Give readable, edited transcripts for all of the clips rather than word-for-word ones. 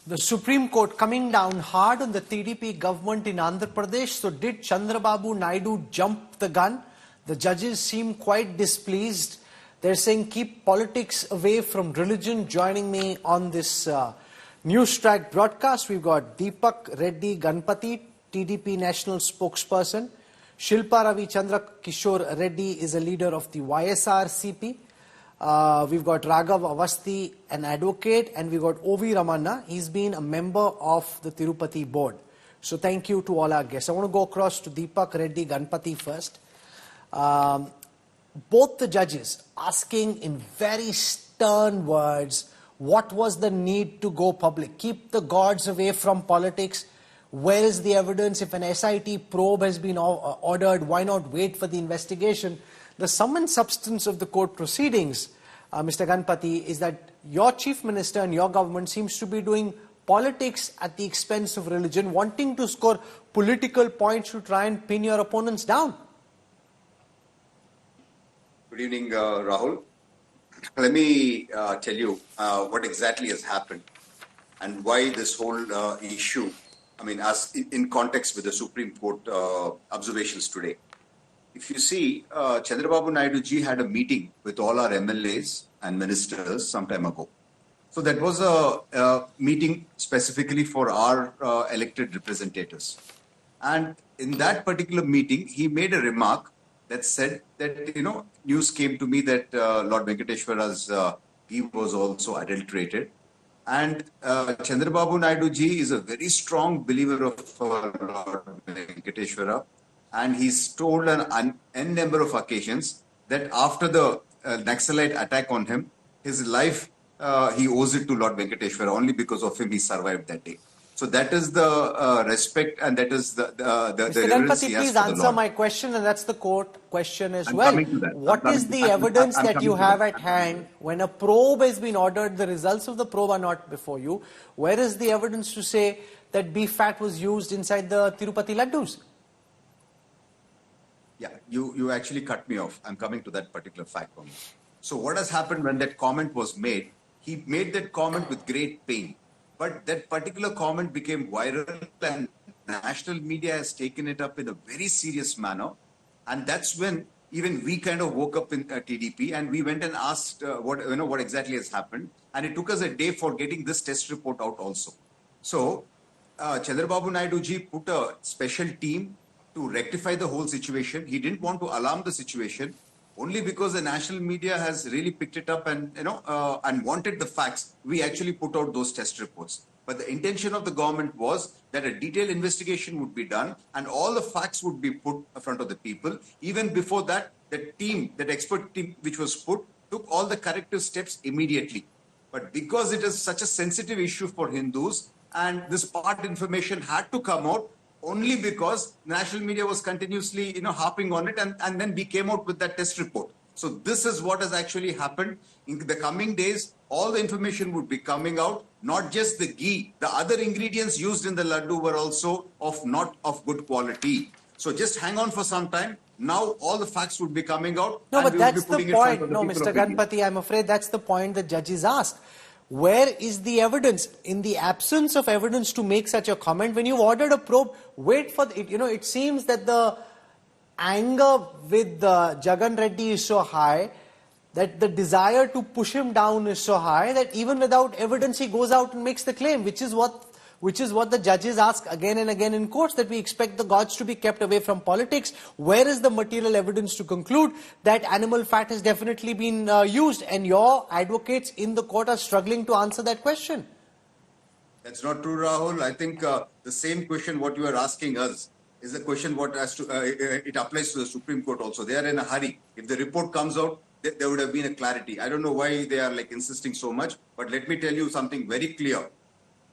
The Supreme Court coming down hard on the TDP government in Andhra Pradesh. So did Chandrababu Naidu jump the gun? The judges seem quite displeased. They're saying keep politics away from religion. Joining me on this News Track broadcast, we've got Deepak Reddy Ganpati, TDP national spokesperson. Shilpa Ravi Chandra Kishore Reddy is a leader of the YSRCP. We've got Raghav Avasthi, an advocate, and we've got O.V. Ramanna. He's been a member of the Tirupati board. So thank you to all our guests. I want to go across to Deepak Reddy Ganpati first. Both the judges asking in very stern words, what was the need to go public? Keep the gods away from politics. Where is the evidence? If an SIT probe has been ordered, why not wait for the investigation? The sum and substance of the court proceedings, Mr. Ganpati, is that your Chief Minister and your government seems to be doing politics at the expense of religion, wanting to score political points to try and pin your opponents down. Good evening, Rahul. Let me tell you what exactly has happened and why this whole issue, as in context with the Supreme Court observations today. If you see, Chandrababu Naidu ji had a meeting with all our MLAs and ministers some time ago. So that was a meeting specifically for our elected representatives. And in that particular meeting, he made a remark that said that, news came to me that Lord Venkateshwara's he was also adulterated. And Chandrababu Naidu ji is a very strong believer of Lord Venkateshwara. And he's told on n number of occasions that after the Naxalite attack on him, his life, he owes it to Lord Venkateshwara. Only because of him, he survived that day. So that is the respect and that is the Mr. Ganpati, please answer my question, and that's the court question as well. What is the evidence that you have at hand when a probe has been ordered, the results of the probe are not before you? Where is the evidence to say that beef fat was used inside the Tirupati laddus? Yeah, you actually cut me off. I'm coming to that particular fact. So what has happened when that comment was made? He made that comment with great pain. But that particular comment became viral and national media has taken it up in a very serious manner. And that's when even we kind of woke up in TDP and we went and asked what exactly has happened. And it took us a day for getting this test report out also. So Chandrababu Naidu ji put a special team to rectify the whole situation. He didn't want to alarm the situation only because the national media has really picked it up and, and wanted the facts. We actually put out those test reports. But the intention of the government was that a detailed investigation would be done and all the facts would be put in front of the people. Even before that, that expert team which was put, took all the corrective steps immediately. But because it is such a sensitive issue for Hindus and this part information had to come out, only because national media was continuously, harping on it and then we came out with that test report. So this is what has actually happened. In the coming days, all the information would be coming out, not just the ghee. The other ingredients used in the laddu were also not of good quality. So just hang on for some time. Now all the facts would be coming out. No, but that's the point. No, Mr. Ganpati, I'm afraid that's the point the judges asked. Where is the evidence? In the absence of evidence to make such a comment, when you've ordered a probe, wait for it. It seems that the anger with Jagan Reddy is so high, that the desire to push him down is so high, that even without evidence, he goes out and makes the claim, which is what the judges ask again and again in courts, that we expect the gods to be kept away from politics. Where is the material evidence to conclude that animal fat has definitely been used? And your advocates in the court are struggling to answer that question. That's not true, Rahul. I think the same question what you are asking us is the question what has to, it applies to the Supreme Court also. They are in a hurry. If the report comes out, there would have been a clarity. I don't know why they are insisting so much, but let me tell you something very clear.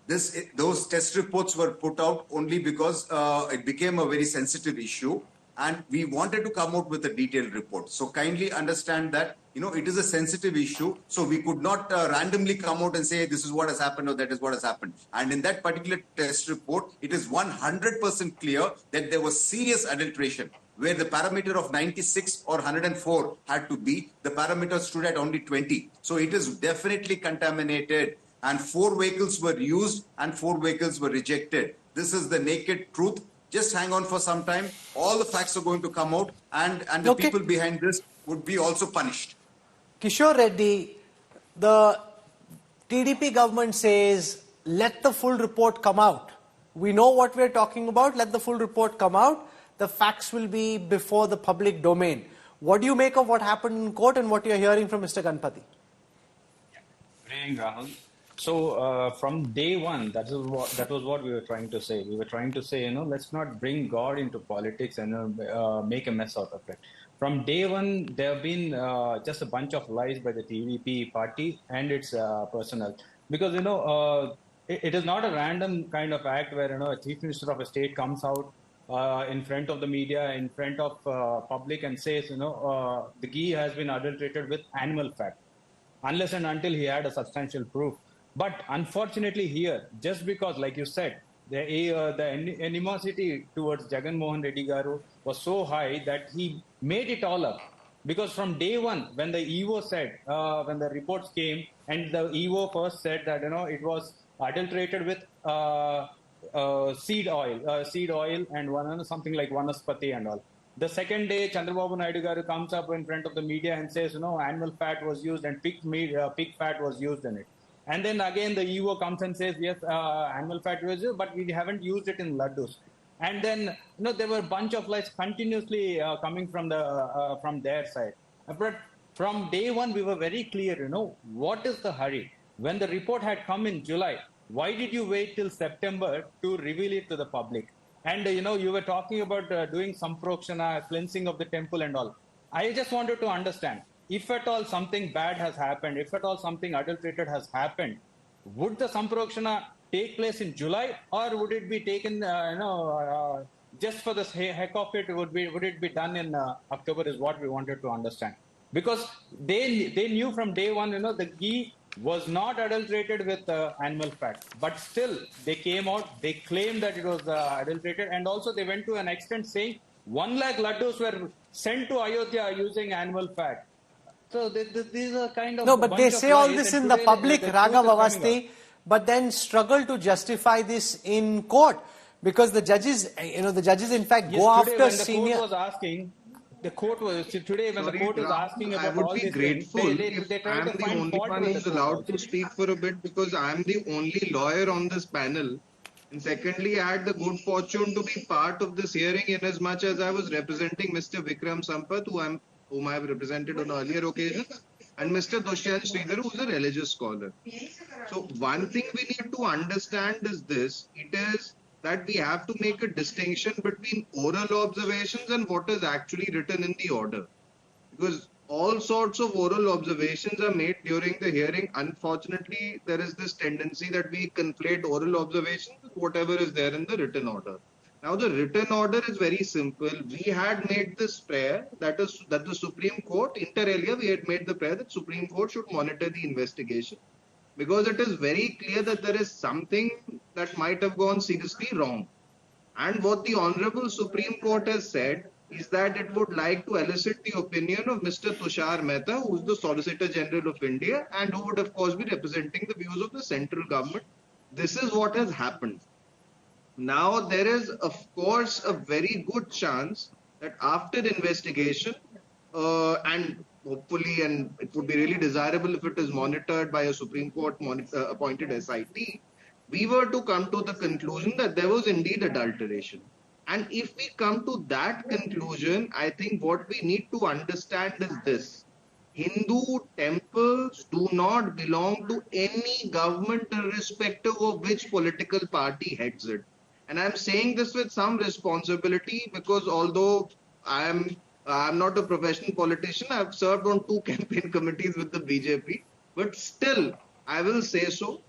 Those test reports were put out only because it became a very sensitive issue and we wanted to come out with a detailed report. So kindly understand that, it is a sensitive issue. So we could not randomly come out and say this is what has happened or that is what has happened. And in that particular test report, it is 100% clear that there was serious adulteration. Where the parameter of 96 or 104 had to be, the parameter stood at only 20. So it is definitely contaminated. and 4 vehicles were used and 4 vehicles were rejected. This is the naked truth. Just hang on for some time. All the facts are going to come out, and the Okay. people behind this would be also punished. Kishore Reddy, the TDP government says, let the full report come out. We know what we're talking about. Let the full report come out. The facts will be before the public domain. What do you make of what happened in court and what you're hearing from Mr. Ganpati? Good evening, Rahul. So from day one, that was what we were trying to say. We were trying to say, let's not bring God into politics and make a mess out of it. From day one, there have been just a bunch of lies by the TDP party and its personnel. Because, it is not a random kind of act where, a chief minister of a state comes out in front of the media, in front of public and says, the ghee has been adulterated with animal fat, unless and until he had a substantial proof. But unfortunately here, just because, like you said, the animosity towards Jagan Mohan Reddy Garu was so high that he made it all up. Because from day one, when the EO said, when the reports came, and the EO first said that, it was adulterated with seed oil and something like vanaspati and all. The second day, Chandrababu Naidu Garu comes up in front of the media and says, animal fat was used and pig fat was used in it. And then again, the EO comes and says, yes, animal fat was used, but we haven't used it in laddus. And then, there were a bunch of lies continuously coming from their side. But from day one, we were very clear, what is the hurry? When the report had come in July, why did you wait till September to reveal it to the public? And, you were talking about doing samprakshana, cleansing of the temple and all. I just wanted to understand, if at all something bad has happened, if at all something adulterated has happened, would the samprakshana take place in July, or would it be taken, just for the heck of it, would it be done in October is what we wanted to understand. Because they knew from day one, the ghee was not adulterated with animal fat. But still, they came out, they claimed that it was adulterated, and also they went to an extent saying 1 lakh laddus were sent to Ayodhya using animal fat. So these are kind of... No, but they say all this in the public, Raghav Avasthi, but then struggle to justify this in court. Because the judges, in fact, go after senior... The court was today when the court is asking about all these things. I would be grateful if I'm the only one who is allowed to speak for a bit, because I'm the only lawyer on this panel. And secondly, I had the good fortune to be part of this hearing in as much as I was representing Mr. Vikram Sampath, whom I have represented on earlier occasions, and Mr. Dushyant Sridhar, who is a religious scholar. So one thing we need to understand is this. It is that we have to make a distinction between oral observations and what is actually written in the order. Because all sorts of oral observations are made during the hearing. Unfortunately, there is this tendency that we conflate oral observations with whatever is there in the written order. Now, the written order is very simple. We had made this prayer that the Supreme Court, inter alia, we had made the prayer that Supreme Court should monitor the investigation. Because it is very clear that there is something that might have gone seriously wrong. And what the Honorable Supreme Court has said is that it would like to elicit the opinion of Mr. Tushar Mehta, who is the Solicitor General of India, and who would of course be representing the views of the central government. This is what has happened. Now, there is of course a very good chance that after investigation, and hopefully, and it would be really desirable if it is monitored by a Supreme Court appointed SIT, we were to come to the conclusion that there was indeed adulteration. And if we come to that conclusion, I think what we need to understand is this. Hindu temples do not belong to any government irrespective of which political party heads it. And I'm saying this with some responsibility because although I'm not a professional politician. I've served on 2 campaign committees with the BJP. But still, I will say so.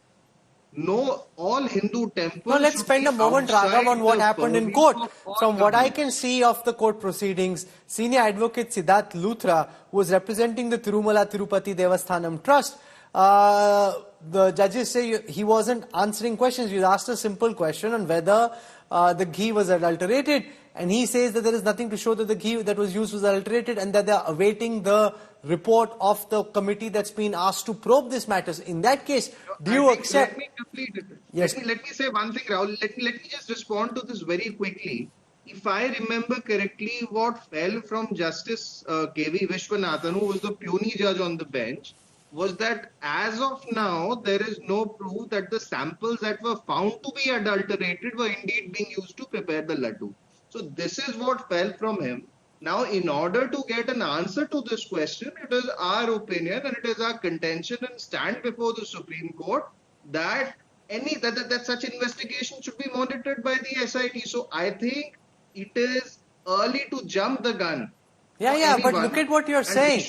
No, all Hindu temples... No, let's spend a moment, Raghav, on what happened in court. From what I can see of the court proceedings, senior advocate Siddharth Luthra, who was representing the Tirumala Tirupati Devasthanam Trust, the judges say he wasn't answering questions. He was asked a simple question on whether the ghee was adulterated. And he says that there is nothing to show that the ghee that was used was adulterated and that they are awaiting the report of the committee that's been asked to probe these matters. In that case, do you accept? Let me complete it. Yes. Let me say one thing, Rahul. Let me just respond to this very quickly. If I remember correctly, what fell from Justice K.V. Vishwanathan, who was the puny judge on the bench, was that as of now, there is no proof that the samples that were found to be adulterated were indeed being used to prepare the laddu. So this is what fell from him. Now, in order to get an answer to this question, it is our opinion and it is our contention and stand before the Supreme Court that that such investigation should be monitored by the SIT. So I think it is early to jump the gun. Yeah, but look at what you're saying.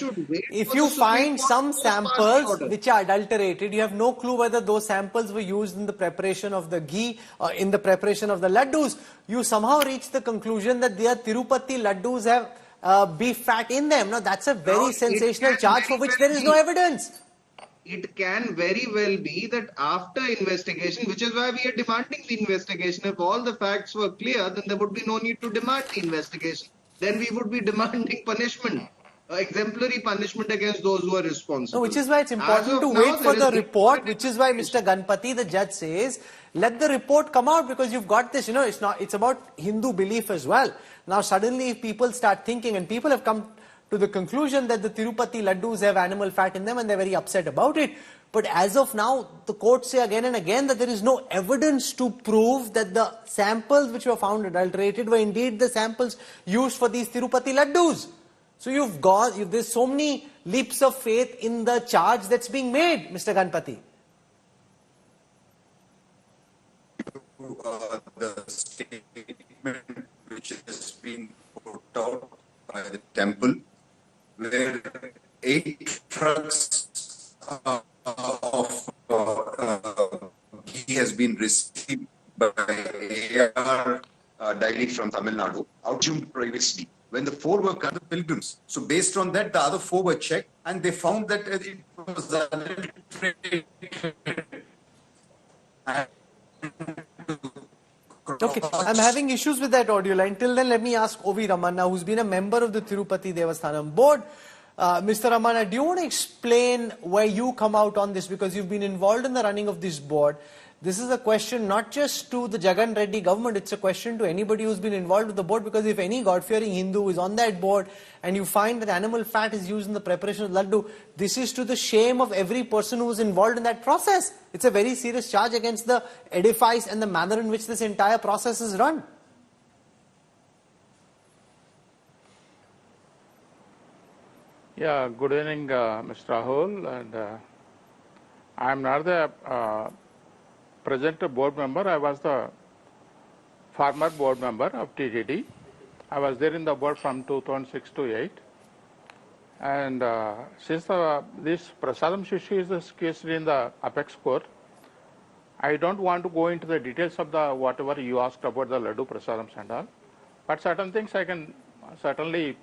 If you find some samples which are adulterated, you have no clue whether those samples were used in the preparation of the ghee or in the preparation of the laddus. You somehow reach the conclusion that their Tirupati laddus have beef fat in them. Now, that's a very sensational charge for which there is no evidence. It can very well be that after investigation, which is why we are demanding the investigation, if all the facts were clear, then there would be no need to demand the investigation. Then we would be demanding punishment, exemplary punishment against those who are responsible. No, which is why it's important to wait for the report, which is why Mr. Ganpati, the judge, says, let the report come out because you've got this, it's about Hindu belief as well. Now, suddenly, if people start thinking, and people have come to the conclusion that the Tirupati laddus have animal fat in them and they're very upset about it. But as of now, the courts say again and again that there is no evidence to prove that the samples which were found adulterated were indeed the samples used for these Tirupati laddus. So there's so many leaps of faith in the charge that's being made, Mr. Ganpati. The statement which has been put out by the temple, where 8 trucks of ghee has been received by AR daily from Tamil Nadu, out previously, when the 4 were the pilgrims. So based on that, the other 4 were checked and they found that it was adulterated. Okay, I'm having issues with that audio line. Till then, let me ask O.V. Ramanna, who's been a member of the Tirupati Devasthanam board. Mr. Ramanna, do you want to explain where you come out on this? Because you've been involved in the running of this board. This is a question not just to the Jagan Reddy government, it's a question to anybody who's been involved with the board, because if any God-fearing Hindu is on that board and you find that animal fat is used in the preparation of laddu, this is to the shame of every person who was involved in that process. It's a very serious charge against the edifice and the manner in which this entire process is run. Yeah, good evening, Mr. Rahul. And I'm not the present board member. I was the former board member of TTD. I was there in the board from 2006 to 8. And since this Prasadam issue is case in the apex court, I don't want to go into the details of the whatever you asked about the Laddu Prasadams and all. But certain things I can certainly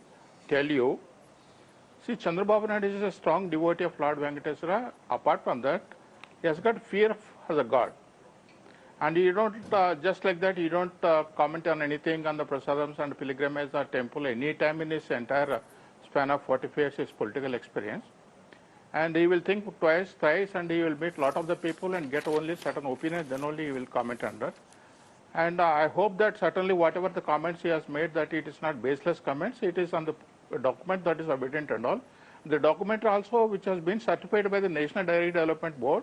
tell you. See, Chandrababu Naidu is a strong devotee of Lord Venkateswara. Apart from that, he has got fear of the God. And you don't, just like that, you don't comment on anything on the prasadams and pilgrimage or temple any time in his entire span of 45 years his political experience. And he will think twice, thrice, and he will meet a lot of the people and get only certain opinions, then only he will comment on that. And I hope that certainly whatever the comments he has made, that it is not baseless comments, it is on the document that is evident and all. The document also, which has been certified by the National Dairy Development Board,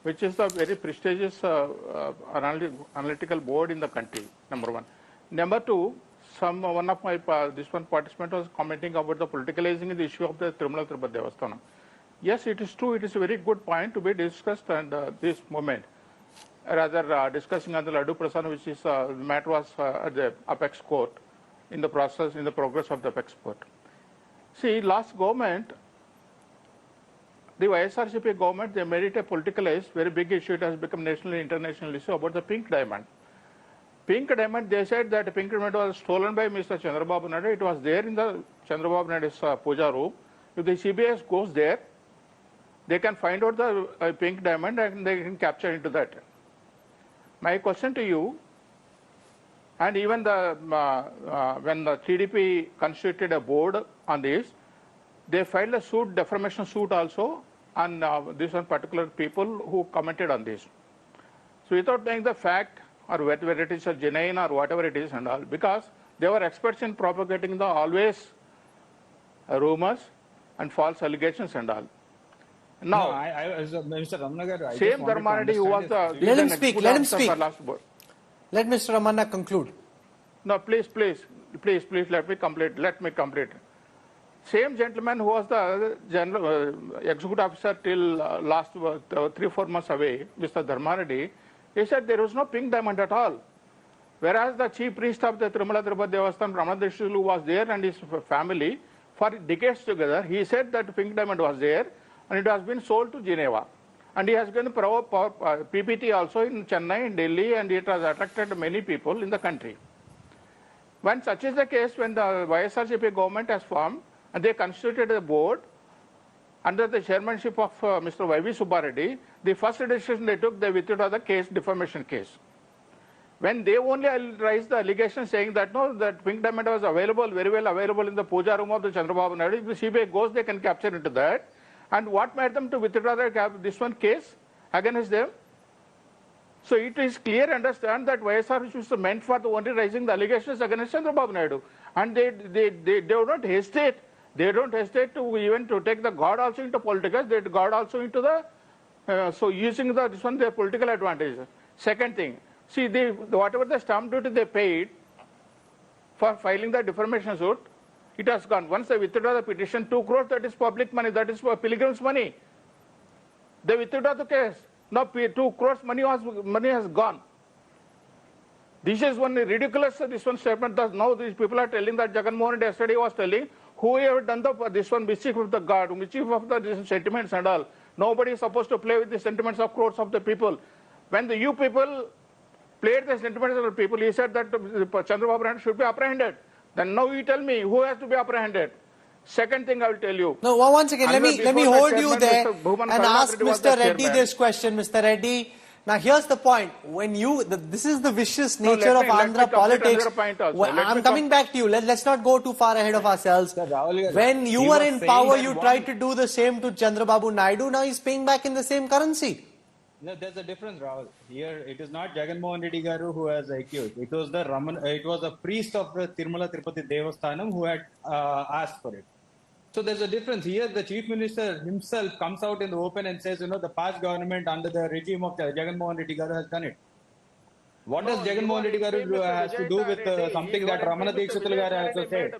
which is a very prestigious analytical board in the country, number one. Number two, one of my participant was commenting about the politicalizing the issue of the Tirumala Tirupati Devasthanam. Yes, it is true. It is a very good point to be discussed and this moment. Rather discussing on the Laddu Prasadam, which is the matter was at the apex court in the process, in the progress of the apex court. See, last government, the YSRCP government, they made it a politicalized, very big issue. It has become national and international issue about the pink diamond. Pink diamond, they said that pink diamond was stolen by Mr. Chandrababu Naidu. It was there in the Chandrababu Naidu's puja room. If the CBS goes there, they can find out the pink diamond and they can capture into that. My question to you, and even when the TDP constituted a board on this, they filed a suit, defamation suit also, on this one particular people who commented on this. So without knowing the fact or whether it is a genuine or whatever it is and all, because they were experts in propagating the always rumors and false allegations and all. Now, Mr. Ramnagar, same Dharmanadi who was the... Let him speak, let him speak. Last board. Let Mr. Ramanna conclude. No, please, let me complete. Same gentleman who was the general executive officer till last 3-4 months away, Mr. Dharmanadi, he said there was no pink diamond at all. Whereas the chief priest of the Tirumala Tirupati Devasthan, Ramanadeshulu, was there and his family for decades together, he said that pink diamond was there and it has been sold to Geneva. And he has given PPT also in Chennai, in Delhi, and it has attracted many people in the country. When such is the case, when the YSRCP government has formed, and they constituted a board under the chairmanship of Mr. Y.V. Subbareddy, the first decision they took, they withdrew the case, defamation case. When they only raised the allegation saying that no, that pink diamond was available, very well available in the puja room of the Chandrababu Naidu, if the CBI goes, they can capture into that. And what made them to withdraw this one case against them? So it is clear to understand that YSR was meant for the only raising the allegations against Chandrababu Naidu. And they do not hesitate. They don't hesitate to even to take the God also into politics. They God also into the so using this one their political advantage. Second thing, see whatever the stamp duty they paid for filing the defamation suit, it has gone. Once they withdraw the petition, 2 crores, that is public money, that is for pilgrims' money. They withdraw the case. Now 2 crores money has gone. This is one ridiculous this one statement. That now these people are telling that Jagan Mohan yesterday was telling whoever done this one mischief of the God, mischief of the sentiments and all. Nobody is supposed to play with the sentiments of crores of the people. When you people played the sentiments of the people, he said that Chandrababu Naidu should be apprehended. Then now you tell me who has to be apprehended. Second thing I will tell you. No, once again, let me hold you there and ask Mr. Reddy this question, Mr. Reddy. Now here's the point. When this is the vicious nature of Andhra politics. I'm coming back to you. Let's not go too far ahead of ourselves. When you were in power, you tried to do the same to Chandrababu Naidu. Now he's paying back in the same currency. No, there's a difference, Rahul. Here, it is not Jagan Mohan Reddy Garu who has accused. It was the priest of the Tirumala Tirupati Devasthanam who had asked for it. So there's a difference. Here, the Chief Minister himself comes out in the open and says, the past government under the regime of Jagan Mohan Reddy Garu has done it. What does Jagan Mohan Reddy Garu has to do with something that Ramana Deekshitul Garu has to say?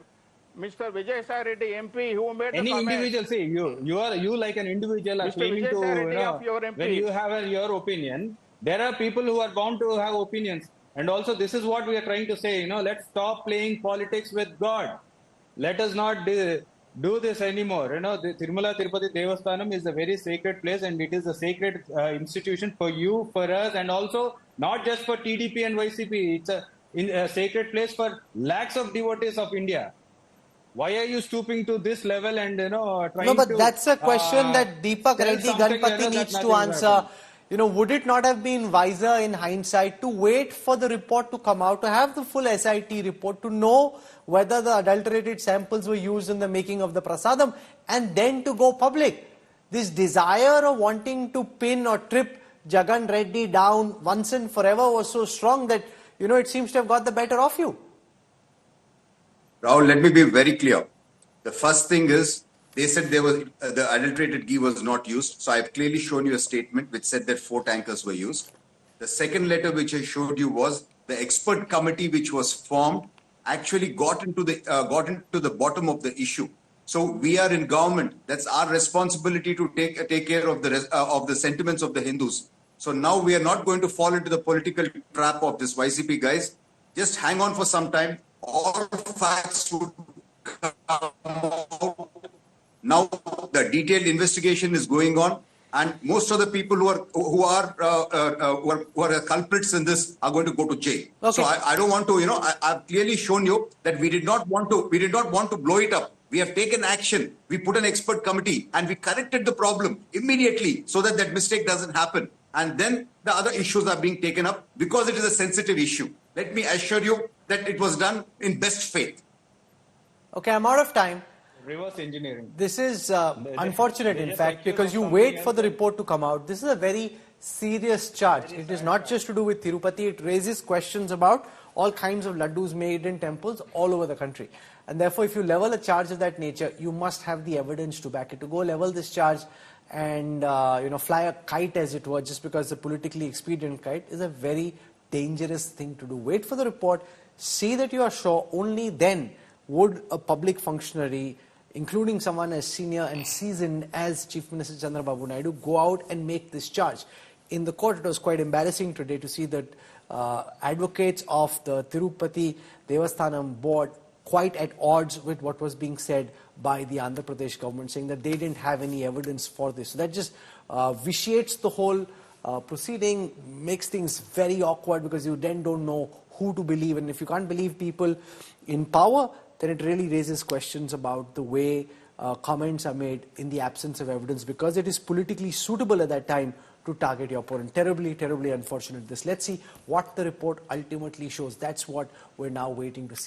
Mr. Vijay Sai Reddy MP who made any individual, see, you like an individual are claiming to, when you have your opinion, there are people who are bound to have opinions. And also this is what we are trying to say, let's stop playing politics with God. Let us not do this anymore. The Tirumala Tirupati Devasthanam is a very sacred place and it is a sacred institution for you, for us, and also not just for TDP and YCP. It's a sacred place for lakhs of devotees of India. Why are you stooping to this level and trying to... No, but that's a question that Deepak Reddy Ganpati needs to answer. Would it not have been wiser in hindsight to wait for the report to come out, to have the full SIT report, to know whether the adulterated samples were used in the making of the prasadam, and then to go public? This desire of wanting to pin or trip Jagan Reddy down once and forever was so strong that, it seems to have got the better of you. Rahul, let me be very clear. The first thing is, they said the adulterated ghee was not used. So I've clearly shown you a statement which said that 4 tankers were used. The second letter which I showed you was the expert committee which was formed actually got into the bottom of the issue. So we are in government. That's our responsibility to take care of the sentiments of the Hindus. So now we are not going to fall into the political trap of this YCP guys. Just hang on for some time. All facts would come out. Now the detailed investigation is going on, and most of the people who are culprits in this are going to go to jail. Okay. So I don't want to, I've clearly shown you that we did not want to blow it up. We have taken action. We put an expert committee and we corrected the problem immediately so that mistake doesn't happen. And then the other issues are being taken up because it is a sensitive issue. Let me assure you that it was done in best faith. Okay, I'm out of time. reverse engineering. This is unfortunate, they in just fact, accuse because of you something wait for else the and- report to come out. This is a very serious charge. It is not just to do with Tirupati. It raises questions about all kinds of laddus made in temples all over the country. And therefore, if you level a charge of that nature, you must have the evidence to back it. To go level this charge and fly a kite, as it were, just because it's a politically expedient kite, is a very dangerous thing to do. Wait for the report, see that you are sure. Only then would a public functionary, including someone as senior and seasoned as Chief Minister Chandrababu Naidu, go out and make this charge. In the court, it was quite embarrassing today to see that advocates of the Tirupati Devasthanam board quite at odds with what was being said by the Andhra Pradesh government, saying that they didn't have any evidence for this. So that just vitiates the whole proceeding, makes things very awkward, because you then don't know who to believe. And if you can't believe people in power, then it really raises questions about the way comments are made in the absence of evidence, because it is politically suitable at that time to target your opponent. Terribly, terribly unfortunate this. Let's see what the report ultimately shows. That's what we're now waiting to see.